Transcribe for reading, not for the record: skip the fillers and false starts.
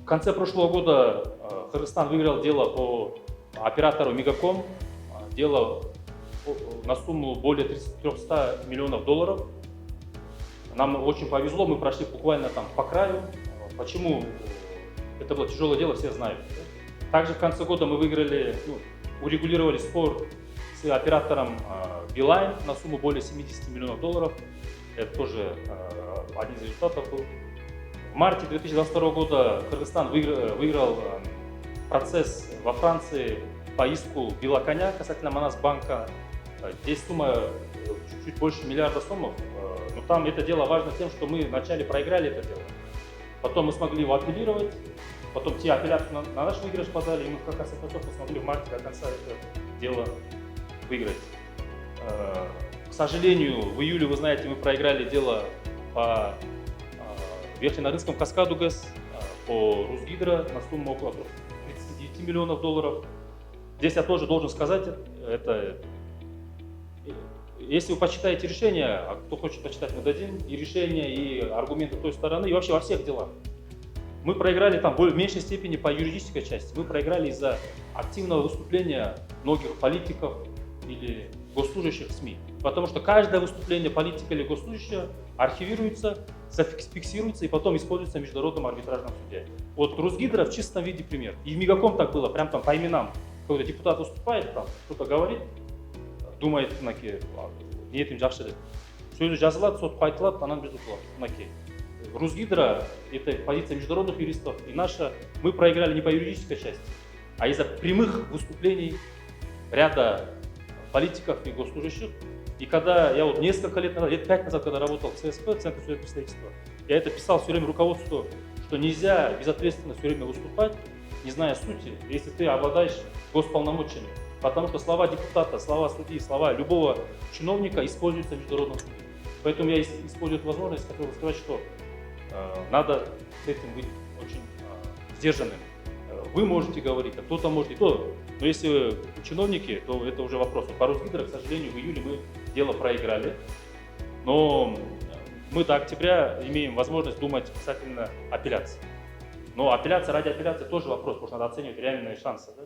конце прошлого года Кыргызстан выиграл дело по оператору Мегаком. Дело на сумму более 300 миллионов долларов. Нам очень повезло, мы прошли буквально там по краю. Почему это было тяжелое дело, все знают. Также в конце года мы выиграли, урегулировали спор с оператором Билайн на сумму более 70 миллионов долларов. Это тоже один из результатов был. В марте 2022 года Кыргызстан выиграл процесс во Франции по иску Белоконя касательно Манасбанка. Здесь сумма чуть-чуть больше миллиарда сомов, но там это дело важно тем, что мы вначале проиграли это дело. Потом мы смогли его апеллировать, потом те апелляции на наш выигрыш подали, и мы как раз смогли в марте до конца это дело выиграть. К сожалению, в июле, вы знаете, мы проиграли дело по Верхненарынскому каскаду ГЭС, по Русгидро на сумму около 39 миллионов долларов. Здесь я тоже должен сказать, если вы почитаете решение, а кто хочет почитать, мы дадим, и решения, и аргументы той стороны, и вообще во всех делах. Мы проиграли там в меньшей степени по юридической части. Мы проиграли из-за активного выступления многих политиков или госслужащих СМИ. Потому что каждое выступление политика или госслужащего архивируется, зафиксируется и потом используется в международном арбитражном суде. Вот Русгидро в чистом виде пример. И в Мегаком так было, прям там по именам. Когда депутат выступает, там что-то говорит, думает, не этим жақсы деп. Сөзі жазылады, сотқа айтылады, анан біз ұтылады. Русгидро – это позиция международных юристов, и наша, мы проиграли не по юридической части, а из-за прямых выступлений ряда политиков и госслужащих. И когда я вот несколько лет назад, лет 5 назад, когда работал в ЦСП, Центре судебного представительства, я это писал все время руководству, что нельзя безответственно все время выступать, не зная сути, если ты обладаешь госполномочиями. Потому что слова депутата, слова судьи, слова любого чиновника используются в международном суде. Поэтому я использую эту возможность, хотел сказать, что надо с этим быть очень сдержанным. Вы можете говорить, а кто-то может и то. Но если вы чиновники, то это уже вопрос. По Русгидро, к сожалению, в июле мы дело проиграли. Но мы до октября имеем возможность думать касательно апелляции. Но апелляция ради апелляции тоже вопрос, потому что надо оценивать реальные шансы. Да?